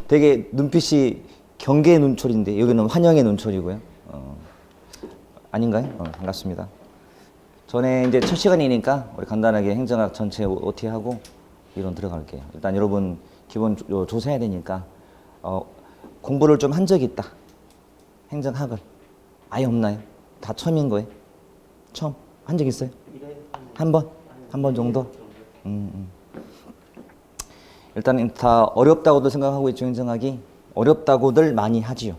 되게 눈빛이 경계의 눈초리인데 여기는 환영의 눈초리고요. 아닌가요? 반갑습니다. 전에 이제 첫 시간이니까 우리 간단하게 행정학 전체 OT 하고 이론 들어갈게요. 일단 여러분 기본 조사해야 되니까 공부를 좀 한 적이 있다. 행정학을 아예 없나요? 다 처음인 거예요? 처음 한 적 있어요? 한 번? 한 번 정도? 일단 다 어렵다고도 생각하고 있죠. 행정학이 어렵다고들 많이 하지요.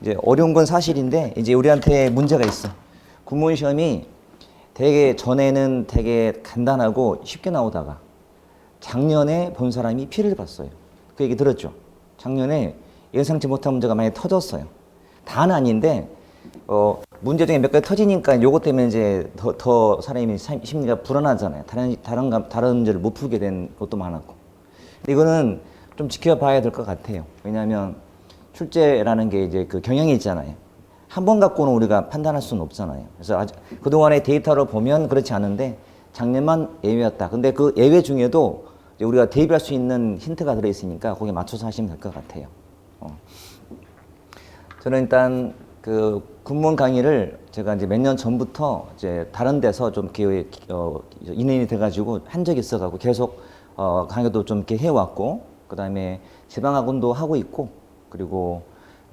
이제 어려운 건 사실인데 이제 우리한테 문제가 있어. 군무원 시험이 되게 전에는 되게 간단하고 쉽게 나오다가 작년에 본 사람이 피를 봤어요. 그 얘기 들었죠? 작년에 예상치 못한 문제가 많이 터졌어요. 다는 아닌데 문제 중에 몇 가지 터지니까 요것 때문에 이제 더 사람이 심리가 불안하잖아요. 다른 문제를 못 풀게 된 것도 많았고. 이거는 좀 지켜봐야 될 것 같아요. 왜냐하면 출제라는 게 이제 그 경향이 있잖아요. 한 번 갖고는 우리가 판단할 수는 없잖아요. 그래서 그동안의 데이터를 보면 그렇지 않은데 작년만 예외였다. 근데 그 예외 중에도 이제 우리가 대입할 수 있는 힌트가 들어있으니까 거기에 맞춰서 하시면 될 것 같아요. 저는 일단 그 군무원 강의를 제가 이제 몇 년 전부터 이제 다른 데서 좀 인연이 돼가지고 한 적이 있어가지고 계속 강의도 좀 이렇게 해왔고, 그 다음에 지방학원도 하고 있고, 그리고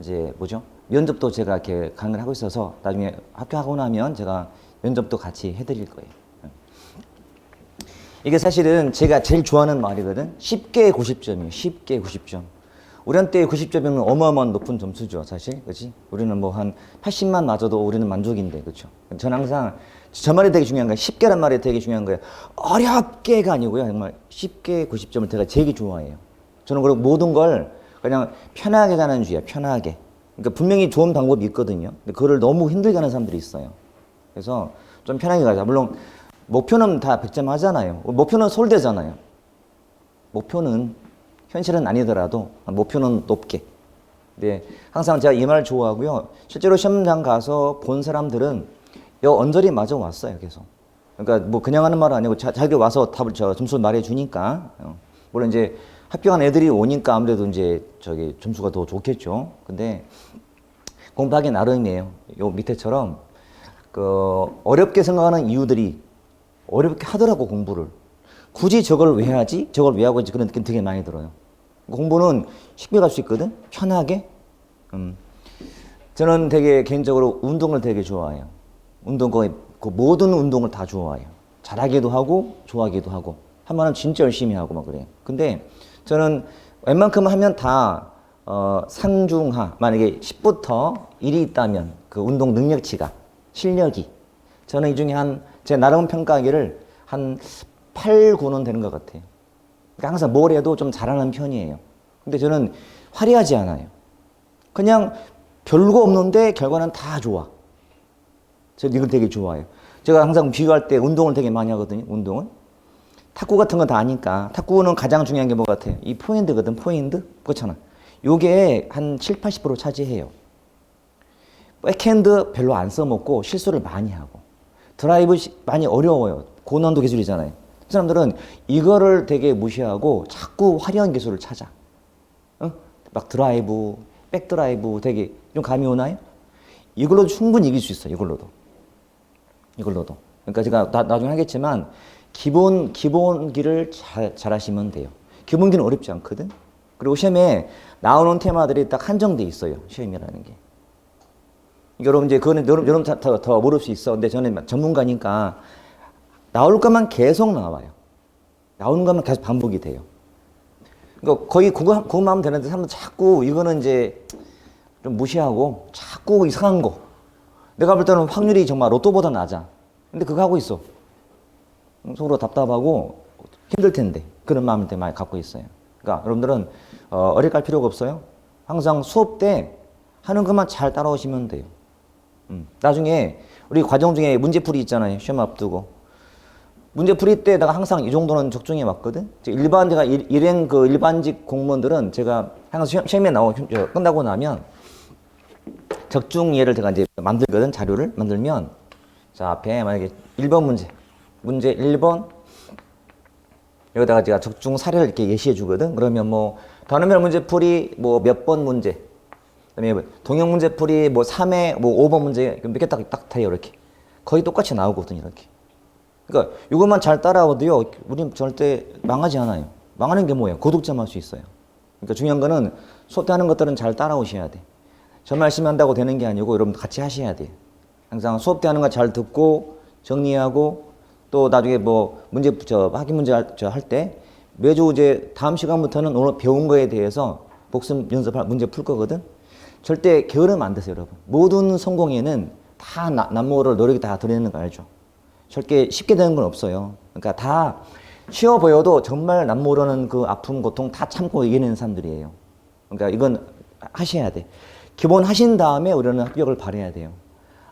이제 뭐죠? 면접도 제가 이렇게 강의를 하고 있어서 나중에 합격하고 나면 제가 면접도 같이 해드릴 거예요. 이게 사실은 제가 제일 좋아하는 말이거든. 쉽게 90점이에요. 쉽게 90점. 우리한테 90점이면 어마어마한 높은 점수죠, 사실. 그렇지? 우리는 뭐 한 80만 맞아도 우리는 만족인데, 그렇죠? 저는 항상 저 말이 되게 중요한 거예요. 쉽게란 말이 되게 중요한 거예요. 어렵게가 아니고요. 정말 쉽게 90점을 제가 되게 좋아해요. 저는 그리고 모든 걸 그냥 편하게 가는 주의야, 편하게. 그러니까 분명히 좋은 방법이 있거든요. 근데 그거를 너무 힘들게 하는 사람들이 있어요. 그래서 좀 편하게 가자. 물론 목표는 다 100점 하잖아요. 목표는 서울대잖아요. 목표는 현실은 아니더라도 목표는 높게. 네, 항상 제가 이 말 좋아하고요. 실제로 시험장 가서 본 사람들은 언저리 맞아 왔어요, 계속. 그러니까 뭐 그냥 하는 말은 아니고 자기 와서 답을 점수를 말해 주니까. 물론 이제 합격한 애들이 오니까 아무래도 이제 점수가 더 좋겠죠. 근데 공부하기 나름이에요. 요 밑에처럼 어렵게 생각하는 이유들이 어렵게 하더라고, 공부를. 굳이 저걸 왜 하지? 저걸 왜 하고 있지? 그런 느낌 되게 많이 들어요. 공부는 쉽게 갈 수 있거든? 편하게. 저는 되게 개인적으로 운동을 되게 좋아해요. 그 모든 운동을 다 좋아해요. 잘하기도 하고, 좋아하기도 하고. 한 번은 진짜 열심히 하고 막 그래요. 근데 저는 웬만큼 하면 다, 상중하. 만약에 10부터 1이 있다면 그 운동 능력치가, 실력이. 저는 이 중에 제 나름 평가하기를 한 8, 9는 되는 것 같아요. 그러니까 항상 뭘 해도 좀 잘하는 편이에요. 근데 저는 화려하지 않아요. 그냥 별거 없는데 결과는 다 좋아. 저는 이걸 되게 좋아해요. 제가 항상 비교할 때 운동을 되게 많이 하거든요. 운동은. 탁구 같은 거 다 아니까. 탁구는 가장 중요한 게 뭐 같아요? 이 포핸드거든. 포핸드? 그렇잖아. 요게 한 7, 80% 차지해요. 백핸드 별로 안 써먹고 실수를 많이 하고. 드라이브 많이 어려워요. 고난도 기술이잖아요. 그 사람들은 이거를 되게 무시하고 자꾸 화려한 기술을 찾아. 막 드라이브, 백드라이브 되게 좀 감이 오나요? 이걸로도 충분히 이길 수 있어요. 이걸로도. 그러니까 제가 나중에 하겠지만 기본기를 잘 하시면 돼요. 기본기는 어렵지 않거든. 그리고 시험에 나오는 테마들이 딱 한정돼 있어요. 시험이라는 게. 여러분 이제 그거는 여러분 더 모를 수 있어. 근데 저는 전문가니까 나올 것만 계속 나와요. 나오는 것만 계속 반복이 돼요. 그러니까 거의 그것만 하면 되는데 사람들 자꾸 이거는 이제 좀 무시하고 자꾸 이상한 거. 내가 볼 때는 확률이 정말 로또보다 낮아. 근데 그거 하고 있어. 속으로 답답하고 힘들 텐데 그런 마음을 되게 많이 갖고 있어요. 그러니까 여러분들은 어렵게 할 필요가 없어요. 항상 수업 때 하는 것만 잘 따라오시면 돼요. 나중에 우리 과정 중에 문제풀이 있잖아요. 시험 앞두고. 문제풀이 때 내가 항상 이 정도는 적중해 왔거든. 일반직 공무원들은 제가 항상 시험에 끝나고 나면 적중예를 제가 이제 만들거든. 자료를 만들면 자 앞에 만약에 1번 문제 1번 여기다가 제가 적중 사례를 이렇게 예시해 주거든. 그러면 뭐 단원별 문제풀이 뭐 몇 번 문제, 그다음에 동영 문제풀이 뭐 3회 뭐 5번 문제 몇 개 딱 돼요. 이렇게 거의 똑같이 나오거든 이렇게. 그러니까 이것만 잘 따라와도요, 우린 절대 망하지 않아요. 망하는 게 뭐예요? 고득점할 수 있어요. 그러니까 중요한 거는 수업 때 하는 것들은 잘 따라오셔야 돼. 저만 열심히 한다고 되는 게 아니고 여러분 같이 하셔야 돼. 항상 수업 때 하는 거 잘 듣고 정리하고 또 나중에 뭐 문제 학기 문제 할 때 매주 이제 다음 시간부터는 오늘 배운 거에 대해서 복습 연습할 문제 풀 거거든. 절대 게으르면 안 되세요, 여러분. 모든 성공에는 다 남모를 노력이 다 들어있는 거 알죠? 절대 쉽게 되는 건 없어요. 그러니까 다 쉬워 보여도 정말 남모르는 그 아픔, 고통 다 참고 이겨내는 사람들이에요. 그러니까 이건 하셔야 돼. 기본 하신 다음에 우리는 합격을 바라야 돼요.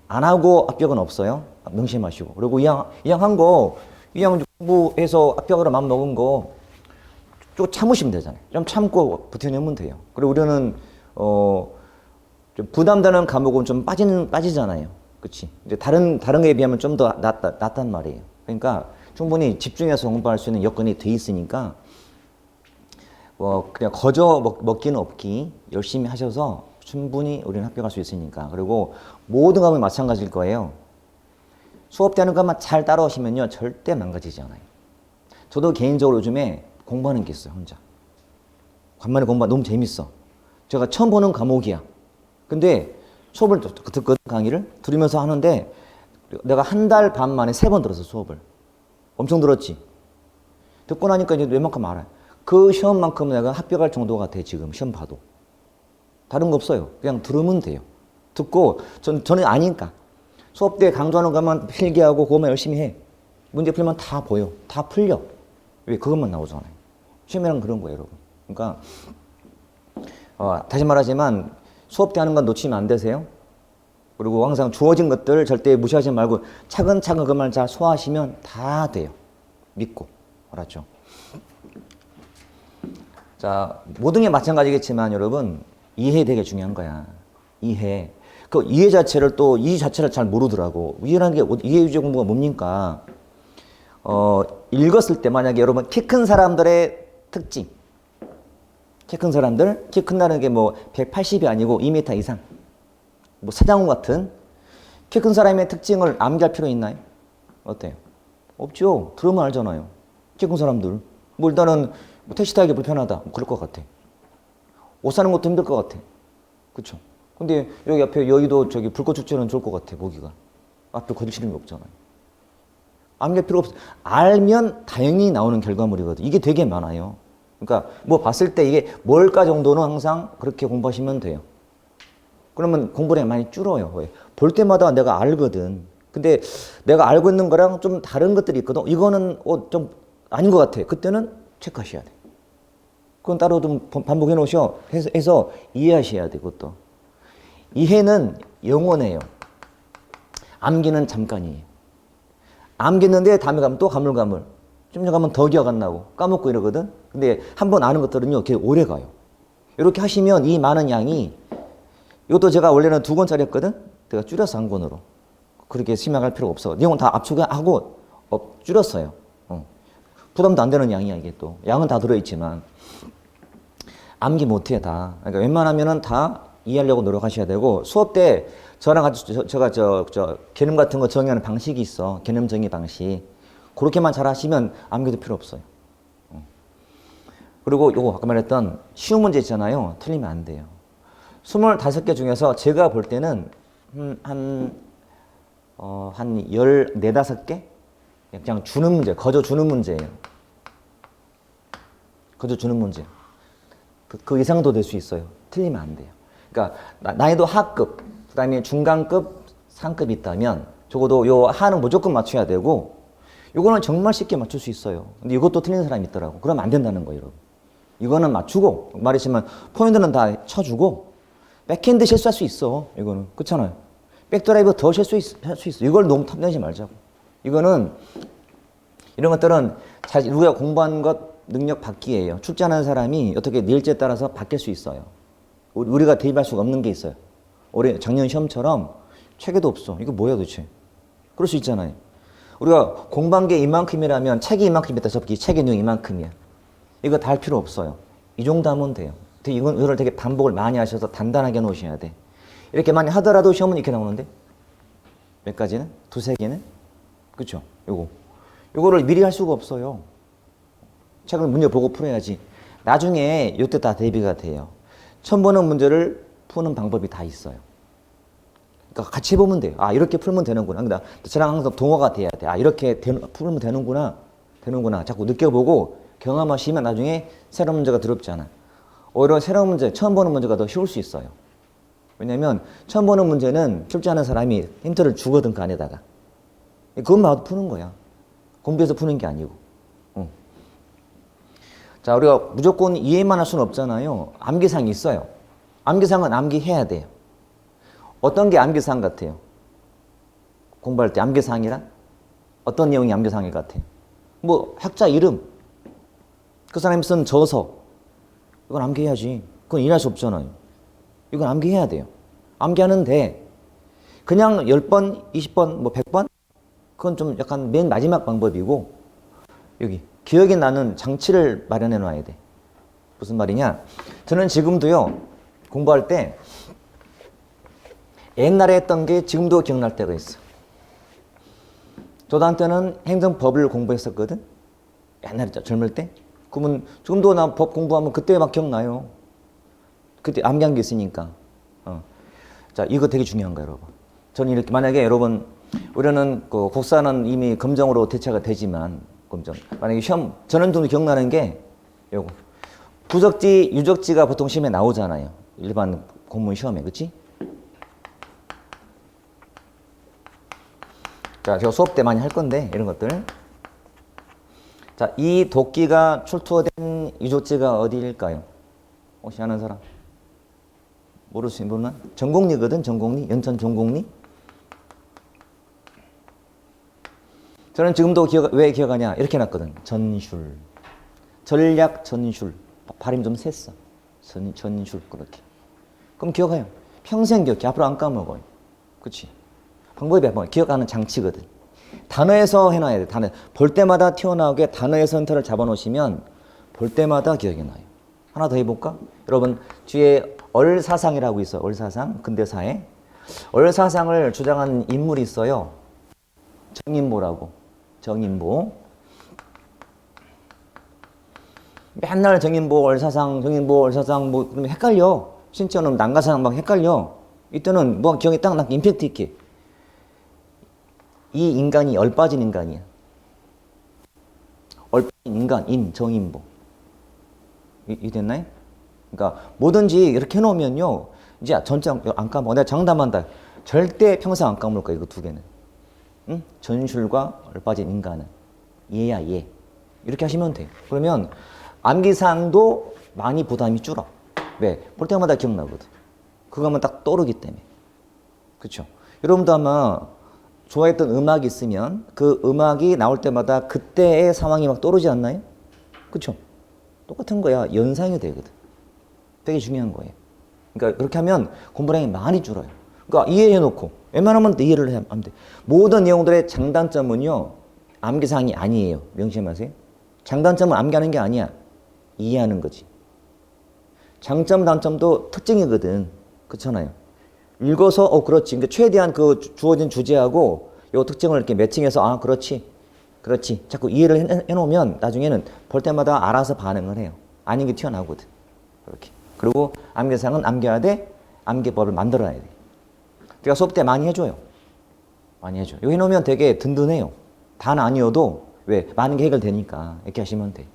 안 하고 합격은 없어요. 명심하시고. 그리고 이왕 한 거, 이왕 공부해서 합격으로 마음 먹은 거, 좀 참으시면 되잖아요. 좀 참고 버텨내면 돼요. 그리고 우리는, 좀 부담되는 과목은 좀 빠지잖아요. 그치? 이제 다른 거에 비하면 좀 더 낫단 말이에요. 그러니까 충분히 집중해서 공부할 수 있는 여건이 돼 있으니까, 그냥 거저 먹기는 없기 열심히 하셔서 충분히 우리는 합격할 수 있으니까. 그리고 모든 과목이 마찬가지일 거예요. 수업 때 하는 것만 잘 따라오시면요, 절대 망가지지 않아요. 저도 개인적으로 요즘에 공부하는 게 있어요, 혼자. 간만에 공부가 너무 재밌어. 제가 처음 보는 과목이야. 근데 수업을 듣거든, 강의를 들으면서 하는데 내가 한 달 반 만에 3번 들었어, 수업을. 엄청 들었지. 듣고 나니까 이제 웬만큼 알아요. 그 시험만큼 내가 합격할 정도가 돼, 지금 시험 봐도. 다른 거 없어요. 그냥 들으면 돼요. 듣고 저는 아니까. 수업 때 강조하는 것만 필기하고 그것만 열심히 해. 문제 풀면 다 보여. 다 풀려. 왜? 그것만 나오잖아요. 시험이란 그런 거예요, 여러분. 그러니까 다시 말하지만 수업 때 하는 건 놓치면 안 되세요. 그리고 항상 주어진 것들 절대 무시하지 말고 차근차근 그만 잘 소화하시면 다 돼요. 믿고. 알았죠? 자, 모든 게 마찬가지겠지만 여러분, 이해 되게 중요한 거야. 이해. 그 이해 자체를 잘 모르더라고. 이해라는 게, 이해 유제 공부가 뭡니까? 읽었을 때 만약에 여러분 키 큰 사람들의 특징. 키 큰 사람들, 키 큰다는 게 뭐 180이 아니고 2m 이상. 뭐 서장훈 같은 키 큰 사람의 특징을 암기할 필요 있나요? 어때요? 없죠. 들으면 알잖아요. 키 큰 사람들. 뭐 일단은 뭐 택시 타기 불편하다. 뭐 그럴 것 같아. 옷 사는 것도 힘들 것 같아. 그쵸? 근데 여기 앞에 여의도 불꽃축제는 좋을 것 같아, 보기가. 앞에 거짓이는 게 없잖아요. 암기할 필요 없어. 알면 다행히 나오는 결과물이거든. 이게 되게 많아요. 그러니까 뭐 봤을 때 이게 뭘까 정도는 항상 그렇게 공부하시면 돼요. 그러면 공부량이 많이 줄어요. 왜? 볼 때마다 내가 알거든. 근데 내가 알고 있는 거랑 좀 다른 것들이 있거든. 이거는 좀 아닌 것 같아. 그때는 체크하셔야 돼. 그건 따로 좀 반복해 놓으셔. 해서 이해하셔야 돼, 그것도. 이해는 영원해요. 암기는 잠깐이에요. 암기했는데 다음에 가면 또 가물가물. 좀 가면 더 기억 안 나고 까먹고 이러거든. 근데 한 번 아는 것들은요, 이렇게 오래 가요. 이렇게 하시면 이 많은 양이, 이것도 제가 원래는 2권짜리였거든? 제가 줄여서 한 권으로. 그렇게 심약할 필요가 없어. 내용은 다 압축하고 줄였어요. 부담도 안 되는 양이야, 이게 또. 양은 다 들어있지만. 암기 못해, 다. 그러니까 웬만하면은 다 이해하려고 노력하셔야 되고, 수업 때 저랑 같이 제가 개념 같은 거 정의하는 방식이 있어. 개념 정의 방식. 그렇게만 잘 하시면 암기도 필요 없어요. 그리고 요거 아까 말했던 쉬운 문제 있잖아요. 틀리면 안 돼요. 25개 중에서 제가 볼 때는 한 14, 15개? 그냥 주는 문제, 거저 주는 문제예요. 거저 주는 문제. 그 이상도 될 수 있어요. 틀리면 안 돼요. 그러니까 난이도 하급, 그 다음에 중간급, 상급이 있다면 적어도 요 하는 무조건 맞춰야 되고, 요거는 정말 쉽게 맞출 수 있어요. 근데 이것도 틀리는 사람이 있더라고. 그러면 안 된다는 거예요, 여러분. 이거는 맞추고, 말했지만 포인트는 다 쳐주고, 백핸드 실수할 수 있어. 이거는. 그렇잖아요. 백드라이브 더 할 수 있어. 이걸 너무 탐내지 말자고. 이거는, 이런 것들은 우리가 공부한 것 능력 받기예요. 출제하는 사람이 어떻게 일지에 따라서 바뀔 수 있어요. 우리가 대입할 수가 없는 게 있어요. 올해 작년 시험처럼 체계도 없어. 이거 뭐야 도대체? 그럴 수 있잖아요. 우리가 공부한 게 이만큼이라면 책이 이만큼이다 접기 책의 내용이 이만큼이야. 이거 다 할 필요 없어요. 이 정도 하면 돼요. 이거를 되게 반복을 많이 하셔서 단단하게 놓으셔야 돼. 이렇게 많이 하더라도 시험은 이렇게 나오는데 몇 가지는? 두세 개는? 그쵸? 요거를 미리 할 수가 없어요. 책을 문제 보고 풀어야지. 나중에 요때 다 대비가 돼요. 처음 보는 문제를 푸는 방법이 다 있어요. 그러니까 같이 보면 돼요. 아, 이렇게 풀면 되는구나. 그러니까 저랑 항상 동화가 돼야 돼. 아, 이렇게 풀면 되는구나. 자꾸 느껴보고 경험하시면 나중에 새로운 문제가 두렵지 않아. 오히려 새로운 문제, 처음 보는 문제가 더 쉬울 수 있어요. 왜냐면 처음 보는 문제는 풀지 않은 사람이 힌트를 주거든, 그 안에다가. 그것만 푸는 거야. 공부해서 푸는 게 아니고. 자, 우리가 무조건 이해만 할 수는 없잖아요. 암기사항이 있어요. 암기사항은 암기해야 돼요. 어떤 게 암기사항 같아요? 공부할 때 암기사항이란? 어떤 내용이 암기사항일 것 같아요? 뭐 학자 이름, 그 사람이 쓴 저서, 이건 암기해야지. 그건 일할 수 없잖아요. 이건 암기해야 돼요. 암기하는데 그냥 10번, 20번, 뭐 100번? 그건 좀 약간 맨 마지막 방법이고, 여기 기억이 나는 장치를 마련해 놔야 돼. 무슨 말이냐? 저는 지금도요, 공부할 때 옛날에 했던 게 지금도 기억날 때가 있어. 저도 한때는 행정법을 공부했었거든. 옛날에 젊을 때. 그러면 지금도 나 법 공부하면 그때 막 기억나요. 그때 암기한 게 있으니까. 자, 이거 되게 중요한 거예요, 여러분. 저는 이렇게, 만약에 여러분, 우리는 그 국사는 이미 검정으로 대체가 되지만, 검정. 만약에 시험, 저는 좀 기억나는 게 요거. 부적지, 유적지가 보통 시험에 나오잖아요. 일반 공무원 시험에, 그치? 자, 제가 수업 때 많이 할 건데, 이런 것들. 자, 이 도끼가 출토된 유적지가 어디일까요? 혹시 아는 사람? 모르시는 분은? 전곡리거든, 전곡리. 연천 전곡리. 저는 지금도 왜 기억하냐? 이렇게 해놨거든. 전술. 전략 전술. 발음 좀 셌어. 전술, 그렇게. 그럼 기억해요. 평생 기억해. 앞으로 안 까먹어요. 그치? 방법이 뭐 기억하는 장치거든. 단어에서 해놔야 돼. 단어. 볼 때마다 튀어나오게 단어에서 힌트를 잡아놓으시면 볼 때마다 기억이 나요. 하나 더 해볼까? 여러분, 뒤에 얼사상이라고 있어요. 얼사상. 근대사에. 얼사상을 주장한 인물이 있어요. 정인보라고. 정인보. 맨날 정인보, 얼사상, 뭐, 그러면 헷갈려. 신천은 난가상 막 헷갈려. 이때는 뭐 기억이 딱 나, 임팩트 있게. 이 인간이 얼빠진 인간이야. 얼빠진 인간, 정인보. 이 됐나요? 그러니까 뭐든지 이렇게 해놓으면요. 이제 전체 안 까먹어. 내가 장담한다. 절대 평생 안 까먹을 거야, 이거 두 개는. 응? 전술과 얼빠진 인간은. 얘야, 얘. 이렇게 하시면 돼. 그러면 암기사항도 많이 부담이 줄어. 왜? 볼 때마다 기억나거든. 그거 하면 딱 떠오르기 때문에. 그쵸? 여러분도 아마 좋아했던 음악이 있으면 그 음악이 나올 때마다 그때의 상황이 막 떠오르지 않나요? 그쵸? 똑같은 거야. 연상이 되거든. 되게 중요한 거예요. 그러니까 그렇게 하면 공부량이 많이 줄어요. 그러니까 이해해놓고 웬만하면 이해를 하면 돼. 모든 내용들의 장단점은요. 암기사항이 아니에요. 명심하세요. 장단점은 암기하는 게 아니야. 이해하는 거지. 장점, 단점도 특징이거든. 그렇잖아요. 읽어서 그렇지. 그러니까 최대한 그 주어진 주제하고 요 특징을 이렇게 매칭해서 그렇지. 자꾸 이해를 해놓으면 나중에는 볼 때마다 알아서 반응을 해요. 아닌 게 튀어나오거든. 그렇게. 그리고 암기사항은 암기해야 돼. 암기법을 만들어야 돼. 제가 수업 때 많이 해줘요. 많이 해줘요. 이거 해놓으면 되게 든든해요. 다는 아니어도 왜? 많은 게 해결되니까 이렇게 하시면 돼.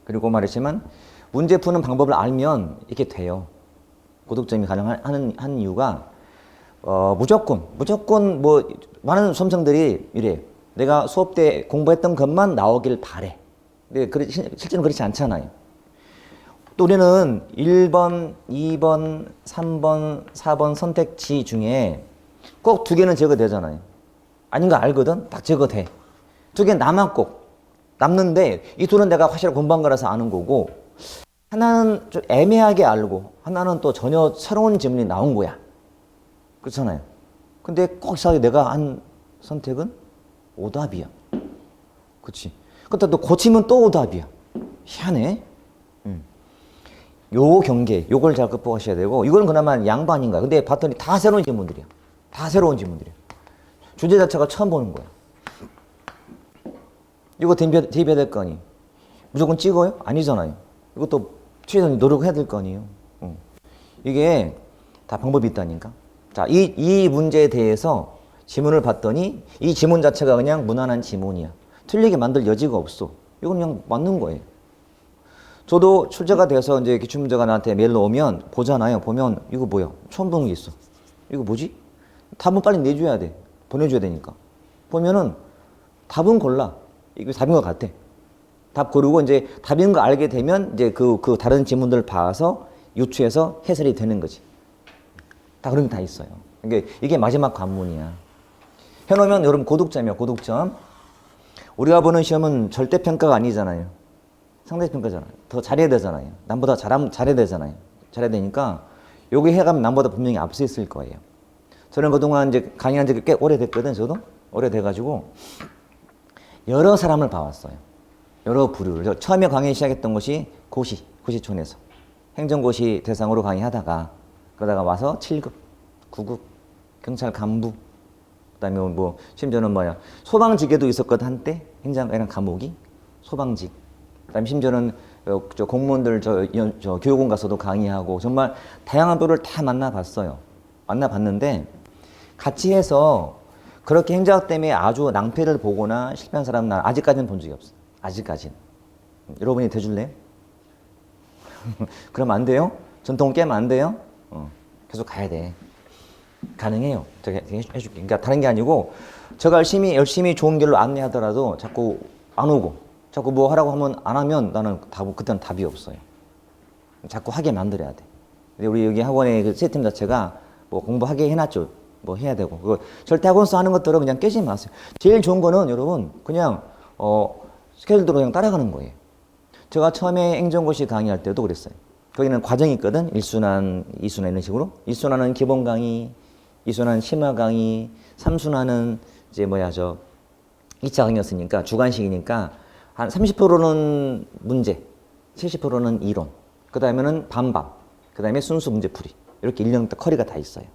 그리고 말했지만 문제 푸는 방법을 알면 이렇게 돼요. 고득점이 가능한 이유가 무조건 뭐 많은 수험생들이 이래. 내가 수업 때 공부했던 것만 나오길 바래. 근데 실제는 그렇지 않잖아요. 또 우리는 1번, 2번, 3번, 4번 선택지 중에 꼭 두 개는 제거되잖아요. 아닌 거 알거든? 딱 제거돼. 두 개는 남는데 이 둘은 내가 확실히 공부한 거라서 아는 거고 하나는 좀 애매하게 알고 하나는 또 전혀 새로운 질문이 나온 거야. 그렇잖아요. 근데 꼭 이상하게 내가 한 선택은 오답이야. 그치? 그렇다 또 고치면 또 오답이야. 희한해. 요 경계, 요걸 잘 극복하셔야 되고, 이건 그나마 양반인가. 근데 봤더니 다 새로운 질문들이야. 다 새로운 질문들이야. 주제 자체가 처음 보는 거야. 이거 대입해야 될 거 아니에요. 무조건 찍어요? 아니잖아요. 이것도 최대한 노력해야 될 거 아니에요. 이게 다 방법이 있다니까. 자, 이 문제에 대해서 지문을 봤더니 이 지문 자체가 그냥 무난한 지문이야. 틀리게 만들 여지가 없어. 이건 그냥 맞는 거예요. 저도 출제가 돼서 이제 기출문제가 나한테 메일로 오면 보잖아요. 보면 이거 뭐야? 처음 보는 게 있어. 이거 뭐지? 답은 빨리 내줘야 돼. 보내줘야 되니까. 보면은 답은 골라. 이거 답인 것 같아. 답 고르고 이제 답인 거 알게 되면 이제 그 다른 지문들을 봐서 유추해서 해설이 되는 거지. 다 그런 게 다 있어요. 이게 마지막 관문이야. 해놓으면 여러분 고득점이야. 고득점. 우리가 보는 시험은 절대평가가 아니잖아요. 상대평가잖아요. 더 잘해야 되잖아요. 남보다 잘해야 되잖아요. 잘해야 되니까 여기 해가면 남보다 분명히 앞서 있을 거예요. 저는 그동안 이제 강의한 지 꽤 오래됐거든. 저도 오래돼가지고 여러 사람을 봐왔어요. 여러 부류를. 처음에 강의 시작했던 것이 고시촌에서 행정고시 대상으로 강의하다가 그러다가 와서 7급, 9급, 경찰 간부, 그다음에 뭐 심지어는 소방직에도 있었거든 한때 행정이랑 감옥이 소방직. 그다음에 심지어는 저 공무원들 저 교육원 가서도 강의하고 정말 다양한 부류를 다 만나봤어요. 만나봤는데 같이 해서 그렇게 행정학 때문에 아주 낭패를 보거나 실패한 사람은 난 아직까지는 본 적이 없어. 아직까지는. 여러분이 대줄래요? 그럼 안 돼요? 전통을 깨면 안 돼요? 계속 가야 돼. 가능해요. 제가 해줄게. 그러니까 다른 게 아니고 제가 열심히 좋은 길로 안내하더라도 자꾸 안 오고 자꾸 뭐 하라고 하면 안 하면 나는 그때는 답이 없어요. 자꾸 하게 만들어야 돼. 근데 우리 여기 학원의 그 시스템 자체가 뭐 공부하게 해놨죠. 뭐 해야 되고. 그거 절대 학원에서 하는 것들은 그냥 깨지 마세요. 제일 좋은 거는 여러분 그냥 스케줄대로 그냥 따라가는 거예요. 제가 처음에 행정고시 강의할 때도 그랬어요. 거기는 과정이 있거든. 1순환, 2순환 이런 식으로. 1순환은 기본 강의, 2순환은 심화 강의, 3순환은 이제 2차 강의였으니까 주관식이니까 한 30%는 문제, 70%는 이론, 그 다음에는 반반, 그 다음에 순수 문제풀이. 이렇게 1년 커리가 다 있어요.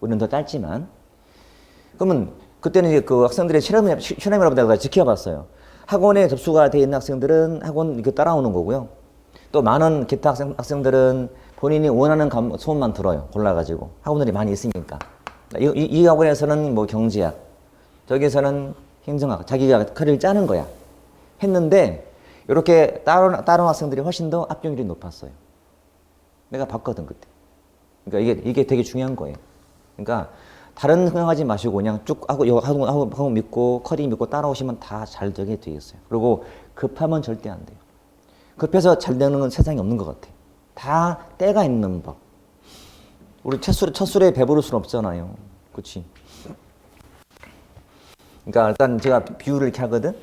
우리는 더 짧지만. 그러면 그때는 이제 그 학생들의 실험이라고 내가 지켜봤어요. 학원에 접수가 돼 있는 학생들은 학원 이렇게 따라오는 거고요. 또 많은 기타 학생들은 본인이 원하는 수업만 들어요. 골라가지고. 학원들이 많이 있으니까. 이 학원에서는 뭐 경제학, 저기에서는 행정학, 자기가 커리를 짜는 거야. 했는데 이렇게 다른 학생들이 훨씬 더 합격률이 높았어요. 내가 봤거든 그때. 그러니까 이게 되게 중요한 거예요. 그러니까 다른 생각하지 마시고 그냥 쭉 하고 믿고 커리 믿고 따라오시면 다 잘 되게 돼 있어요. 그리고 급하면 절대 안 돼요. 급해서 잘 되는 건 세상에 없는 것 같아. 다 때가 있는 법. 우리 첫 술에 배부를 수는 없잖아요. 그렇지? 그러니까 일단 제가 비유를 이렇게 하거든.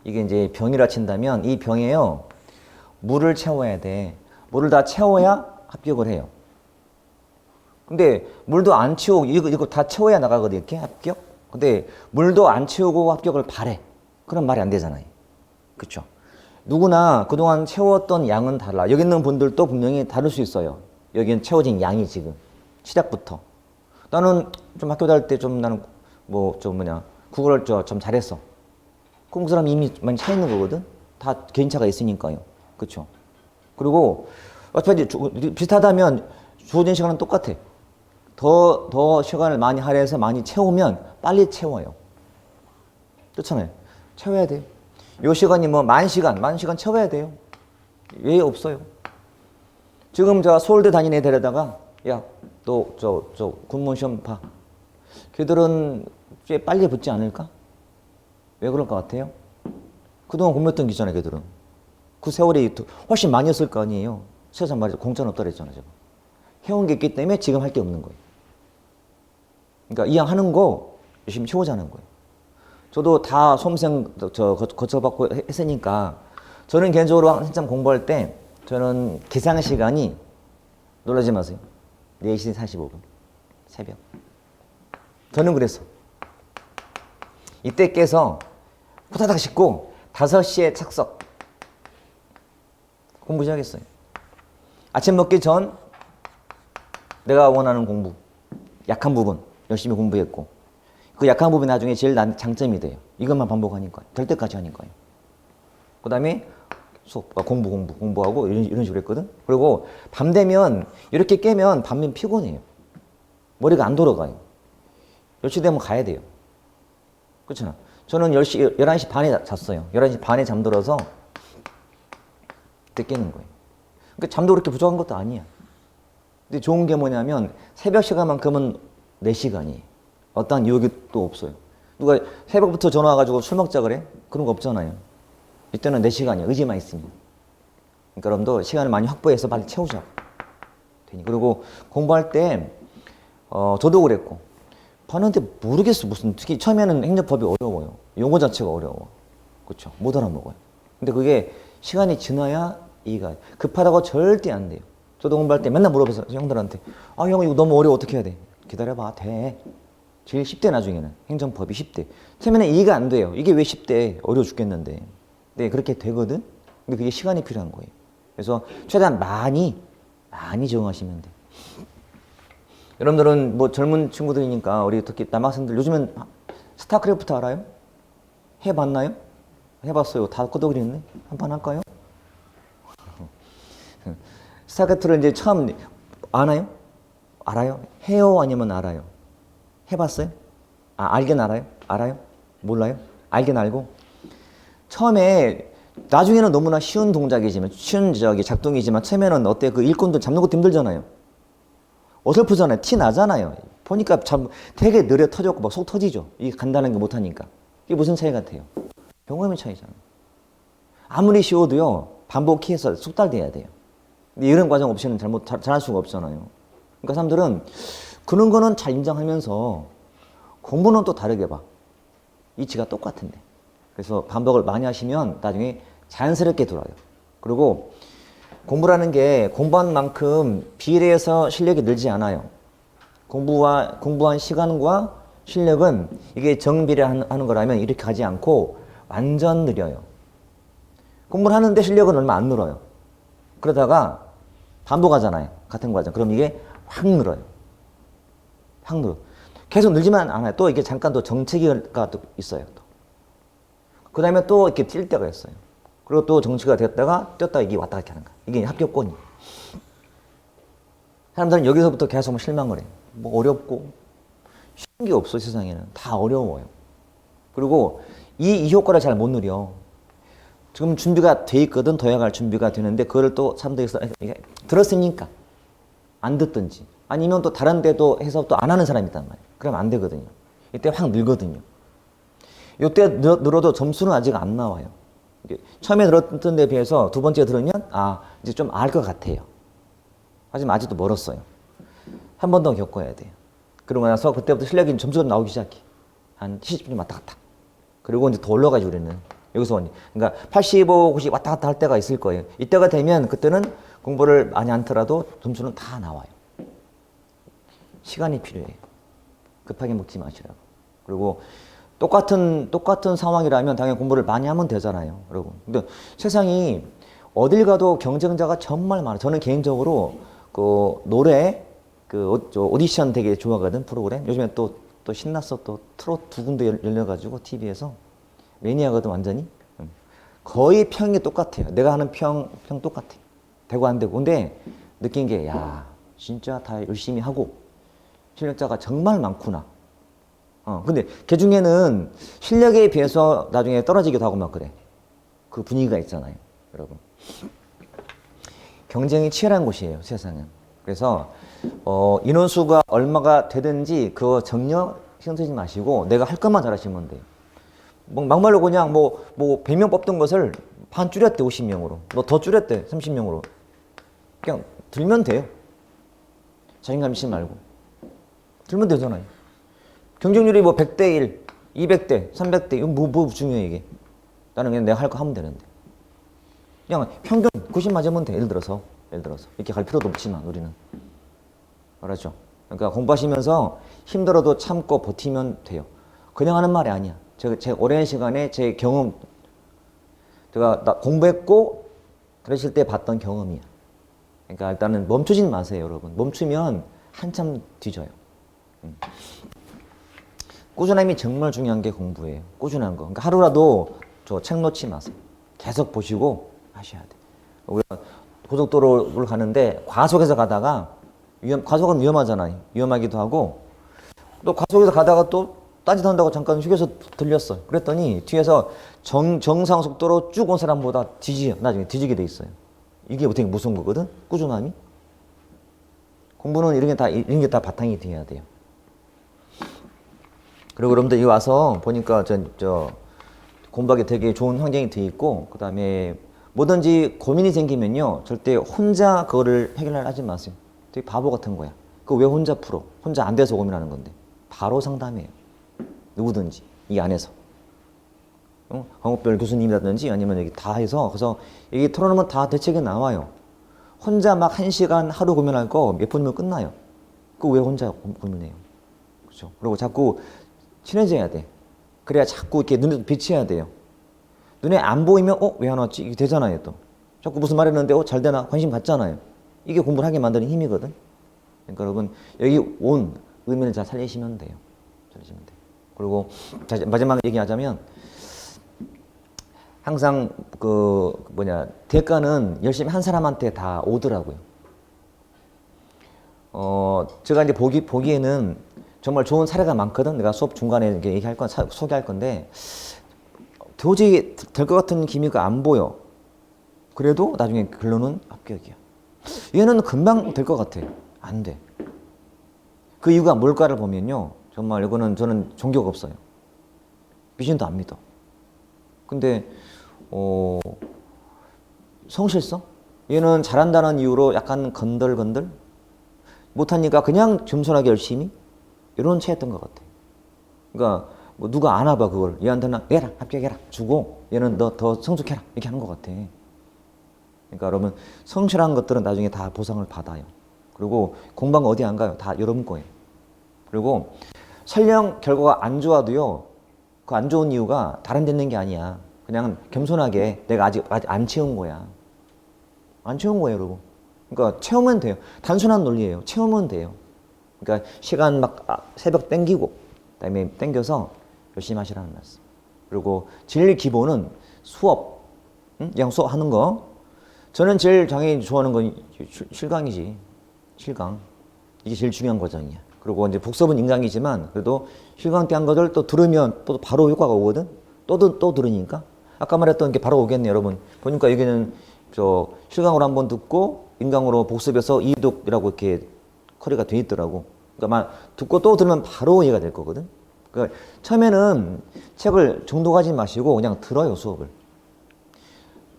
이게 이제 병이라 친다면 이 병에요. 물을 채워야 돼. 물을 다 채워야 합격을 해요. 근데 물도 안 채우고 이거 다 채워야 나가거든 이렇게 합격. 근데 물도 안 채우고 합격을 바래. 그럼 말이 안 되잖아요. 그렇죠? 누구나 그동안 채웠던 양은 달라. 여기 있는 분들도 분명히 다를 수 있어요. 여기는 채워진 양이 지금 시작부터. 나는 좀 학교 다닐 때 좀 나는 국어를 좀 잘했어. 그럼 그 사람 이미 많이 차 있는 거거든. 다 개인차가 있으니까요. 그렇죠? 그리고 어차피 비슷하다면 주어진 시간은 똑같아. 더 시간을 많이 할애해서 많이 채우면 빨리 채워요. 그렇잖아요. 채워야 돼요. 요 시간이 만 시간 채워야 돼요. 왜 없어요? 지금 제가 서울대 다니는 애 데려다가 야, 너 저 군무원 시험 봐. 걔들은 꽤 빨리 붙지 않을까? 왜 그럴 것 같아요? 그동안 공부했던 기잖아요, 걔들은. 그 세월이 훨씬 많이 했을 거 아니에요. 세상 말이죠. 공짜는 없다 그랬잖아요, 제가. 해온 게 있기 때문에 지금 할 게 없는 거예요. 그러니까 이왕 하는 거 열심히 채우자는 거예요. 저도 다 수험생 거쳐받고 했으니까 저는 개인적으로 한참 공부할 때 저는 기상 시간이 놀라지 마세요. 4시 45분 새벽. 저는 그랬어. 이때 깨서 후다닥 씻고 5시에 착석. 공부 시작했어요. 아침 먹기 전 내가 원하는 공부, 약한 부분 열심히 공부했고 그 약한 부분이 나중에 제일 장점이 돼요. 이것만 반복하니까 될 때까지 하니까요. 그 다음에 수업, 공부하고 이런 식으로 했거든. 그리고 밤 되면 이렇게 깨면 밤면 피곤해요. 머리가 안 돌아가요. 10시 되면 가야 돼요. 그렇잖아. 저는 11시 반에 잤어요. 11시 반에 잠들어서 그때 깨는 거예요. 그러니까 잠도 그렇게 부족한 것도 아니야. 근데 좋은 게 뭐냐면 새벽 시간만큼은 내 시간이에요. 어떠한 유혹이 또 없어요. 누가 새벽부터 전화 와가지고 술 먹자 그래? 그런 거 없잖아요. 이때는 내 시간이야. 의지만 있으면. 그러니까 여러분도 시간을 많이 확보해서 빨리 채우자. 그리고 공부할 때 저도 그랬고 봤는데 모르겠어. 무슨 특히 처음에는 행정법이 어려워요. 용어 자체가 어려워. 그렇죠? 못 알아먹어요. 근데 그게 시간이 지나야 이해가 급하다고 절대 안 돼요. 저도 공부할 때 맨날 물어봐서 형들한테 형 이거 너무 어려워 어떻게 해야 돼? 기다려봐. 돼. 제일 쉽대 나중에는. 행정법이 쉽대. 처음에는 이해가 안 돼요. 이게 왜 쉽대? 어려워 죽겠는데. 네, 그렇게 되거든? 근데 그게 시간이 필요한 거예요. 그래서 최대한 많이 적응하시면 돼. 여러분들은 뭐 젊은 친구들이니까 우리 특히 남학생들 요즘엔 스타크래프트 알아요? 해봤나요? 해봤어요. 다 끄덕이는데 한판 할까요? 스타크래프트를 이제 처음 아나요? 알아요? 해요? 아니면 알아요? 해봤어요? 알긴 알아요? 알아요? 몰라요? 알긴 알고 처음에 나중에는 너무나 쉬운 동작이지만 쉬운 작동이지만 처음에는 어때? 그 일꾼도 잡는 것도 힘들잖아요. 어설프잖아요. 티 나잖아요. 보니까 참 되게 느려 터졌고 막 속 터지죠. 이게 간단한 게 못하니까. 이게 무슨 차이 같아요? 경험의 차이잖아요. 아무리 쉬워도요. 반복해서 숙달돼야 돼요. 근데 이런 과정 없이는 잘할 수가 없잖아요. 그러니까 사람들은 그런 거는 잘 인정하면서 공부는 또 다르게 봐. 이치가 똑같은데. 그래서 반복을 많이 하시면 나중에 자연스럽게 들어와요. 그리고 공부라는 게 공부한 만큼 비례해서 실력이 늘지 않아요. 공부한 시간과 실력은 이게 정비례하는 거라면 이렇게 가지 않고 완전 느려요. 공부를 하는데 실력은 얼마 안 늘어요. 그러다가 반복하잖아요. 같은 과정. 그럼 이게 확 늘어요. 확 늘어. 계속 늘지만 않아요. 또 이게 잠깐 또 정체기가 또 있어요. 그 다음에 또 이렇게 뛸 때가 있어요. 그리고 또 정치가 됐다가 뛰었다가 이게 왔다 갔다 하는 거야. 이게 합격권이. 사람들은 여기서부터 계속 실망을 해요. 뭐 어렵고 쉬운 게 없어 세상에는. 다 어려워요. 그리고 이 효과를 잘 못 누려. 지금 준비가 돼 있거든. 더 해갈 준비가 되는데 그걸 또 사람들이 들었으니까 안 듣든지 아니면 또 다른 데도 해서 또 안 하는 사람이 있단 말이에요. 그러면 안 되거든요. 이때 확 늘거든요. 이때 늘어도 점수는 아직 안 나와요. 처음에 들었던 데 비해서 두 번째 들으면 이제 좀 알 것 같아요. 하지만 아직도 멀었어요. 한 번 더 겪어야 돼요. 그러고 나서 그때부터 실력이 점수가 나오기 시작해. 한 70점 왔다 갔다. 그리고 이제 더 올라가죠 우리는. 여기서 그러니까 85, 90 왔다 갔다 할 때가 있을 거예요. 이때가 되면 그때는 공부를 많이 않더라도 점수는 다 나와요. 시간이 필요해요. 급하게 먹지 마시라고. 그리고 똑같은 상황이라면 당연히 공부를 많이 하면 되잖아요, 여러분. 근데 세상이 어딜 가도 경쟁자가 정말 많아요. 저는 개인적으로 그 노래 오디션 되게 좋아하거든, 프로그램. 요즘에 또 신났어. 또 트롯 2군데 열려가지고 TV에서 매니아거든 완전히. 거의 평이 똑같아요. 내가 하는 평 똑같아. 되고 안 되고. 근데 느낀 게 진짜 다 열심히 하고 실력자가 정말 많구나. 근데 그 중에는 실력에 비해서 나중에 떨어지기도 하고 막 그래. 그 분위기가 있잖아요, 여러분. 경쟁이 치열한 곳이에요, 세상은. 그래서 인원수가 얼마가 되든지 그거 정력 신경 쓰지 마시고 내가 할 것만 잘하시면 돼요. 막말로 그냥 100명 뽑던 것을 반 줄였대, 50명으로. 더 줄였대, 30명으로. 그냥 들면 돼요. 자신감 있지 말고. 들면 되잖아요. 경쟁률이 100대 1, 200대, 300대, 이건 뭐 중요해, 이게. 나는 그냥 내가 할 거 하면 되는데. 그냥 평균 90 맞으면 돼, 예를 들어서. 이렇게 갈 필요도 없지만, 우리는. 알았죠? 그러니까 공부하시면서 힘들어도 참고 버티면 돼요. 그냥 하는 말이 아니야. 제 오랜 시간에 제 경험, 제가 공부했고 그러실 때 봤던 경험이야. 그러니까 일단은 멈추진 마세요, 여러분. 멈추면 한참 뒤져요. 꾸준함이 정말 중요한 게 공부예요. 꾸준한 거. 그러니까 하루라도 저 책 놓지 마세요. 계속 보시고 하셔야 돼. 우리가 고속도로를 가는데 과속에서 가다가 과속은 위험하잖아요. 위험하기도 하고 또 과속에서 가다가 또 딴짓한다고 잠깐 휴게소 들렸어. 그랬더니 뒤에서 정상 속도로 쭉 온 사람보다 나중에 뒤지게 돼 있어요. 이게 어떻게 무서운 거거든? 꾸준함이. 공부는 이런 게 다 바탕이 돼야 돼요. 그리고 여러분들 여기 와서 보니까 공부하기 되게 좋은 환경이 돼 있고, 그 다음에 뭐든지 고민이 생기면요, 절대 혼자 그거를 해결하지 마세요. 되게 바보 같은 거야. 그거 왜 혼자 풀어? 혼자 안 돼서 고민하는 건데. 바로 상담해요. 누구든지 이 안에서. 광우별 교수님이라든지 아니면 여기 다 해서, 그래서 여기 털어놓으면 다 대책이 나와요. 혼자 막 1시간 하루 고민할 거 몇 분이면 끝나요. 그거 왜 혼자 고민해요? 그렇죠? 그리고 자꾸 친해져야 돼. 그래야 자꾸 이렇게 눈에 비쳐야 돼요. 눈에 안 보이면 왜 안 왔지? 이게 되잖아요. 또 자꾸 무슨 말 했는데 잘 되나? 관심 갖잖아요. 이게 공부를 하게 만드는 힘이거든. 그러니까 여러분 여기 온 의미를 잘 살리시면 돼요. 그리고 마지막에 얘기하자면 항상 대가는 열심히 한 사람한테 다 오더라고요. 제가 이제 보기에는 정말 좋은 사례가 많거든. 내가 수업 중간에 이렇게 소개할 건데 도저히 될 것 같은 기미가 안 보여. 그래도 나중에 결론은 합격이야. 얘는 금방 될 것 같아. 안 돼. 그 이유가 뭘까를 보면요, 정말 이거는 저는 종교가 없어요. 미신도 안 믿어. 근데 성실성? 얘는 잘한다는 이유로 약간 건들건들? 못하니까 그냥 겸손하게 열심히? 이런 체였던 것 같아. 그러니까 뭐 누가 안 와봐 그걸. 얘한테는 해라, 합격해라 주고 얘는 너 더 성숙해라 이렇게 하는 것 같아. 그러니까 여러분 성실한 것들은 나중에 다 보상을 받아요. 그리고 공부한 거 어디 안 가요? 다 여러분 거예요. 그리고 설령 결과가 안 좋아도요, 그 안 좋은 이유가 다른 데 있는 게 아니야. 그냥 겸손하게 내가 아직 안 채운 거야. 안 채운 거예요, 여러분. 그러니까 채우면 돼요. 단순한 논리예요. 채우면 돼요. 그러니까 시간 새벽 땡기고 그다음에 땡겨서 열심히 하시라는 말씀. 그리고 제일 기본은 수업. 그냥 수업하는 거. 저는 제일 당연히 좋아하는 건 실강이지. 실강. 이게 제일 중요한 과정이야. 그리고 이제 복습은 인강이지만 그래도 실강 때 한 것을 또 들으면 또 바로 효과가 오거든. 또 들으니까. 아까 말했던 게 바로 오겠네, 여러분. 보니까 여기는 실강으로 한번 듣고 인강으로 복습해서 이독이라고 이렇게 커리가 돼 있더라고. 그러니까 듣고 또 들으면 바로 이해가 될 거거든. 그러니까 처음에는 책을 정독하지 마시고 그냥 들어요, 수업을.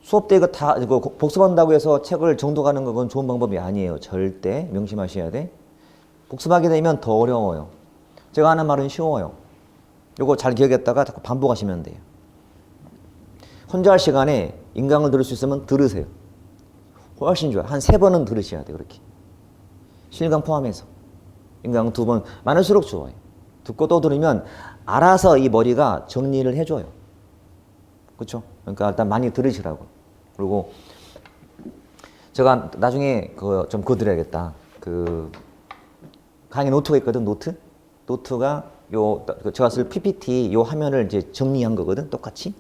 수업 때 이거 복습한다고 해서 책을 정독하는 건 좋은 방법이 아니에요. 절대 명심하셔야 돼. 복습하게 되면 더 어려워요. 제가 하는 말은 쉬워요. 이거 잘 기억했다가 자꾸 반복하시면 돼요. 혼자 할 시간에 인강을 들을 수 있으면 들으세요. 훨씬 좋아요. 한 3번은 들으셔야 돼요. 그렇게. 실강 포함해서. 인강 2번 많을수록 좋아요. 듣고 또 들으면 알아서 이 머리가 정리를 해줘요. 그렇죠? 그러니까 일단 많이 들으시라고. 그리고 제가 나중에 좀 그거 드려야겠다. 강의 노트가 있거든. 노트가 제가 쓸 PPT 요 화면을 이제 정리한 거거든. 똑같이.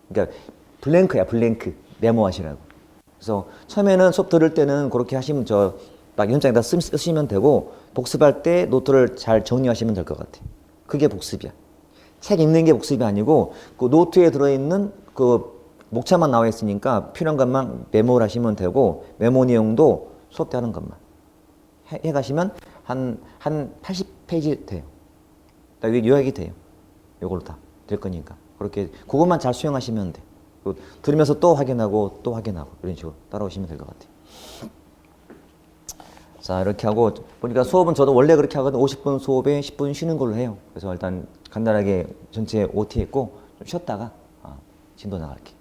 그러니까 블랭크야, 블랭크. 메모하시라고. 그래서 처음에는 수업 들을 때는 그렇게 하시면 막 연장에다 쓰시면 되고, 복습할 때 노트를 잘 정리하시면 될 것 같아. 그게 복습이야. 책 읽는 게 복습이 아니고 그 노트에 들어있는 그 목차만 나와 있으니까 필요한 것만 메모를 하시면 되고, 메모 내용도 수업 때 하는 것만 해가시면 한 80페이지 돼요. 요약이 돼요. 요걸로 다 될 거니까. 그렇게 그것만 잘 수용하시면 돼. 들으면서 또 확인하고 또 확인하고 이런 식으로 따라오시면 될 것 같아요. 자, 이렇게 하고 보니까 수업은 저도 원래 그렇게 하거든. 50분 수업에 10분 쉬는 걸로 해요. 그래서 일단 간단하게 전체 OT 했고 좀 쉬었다가 진도 나갈게.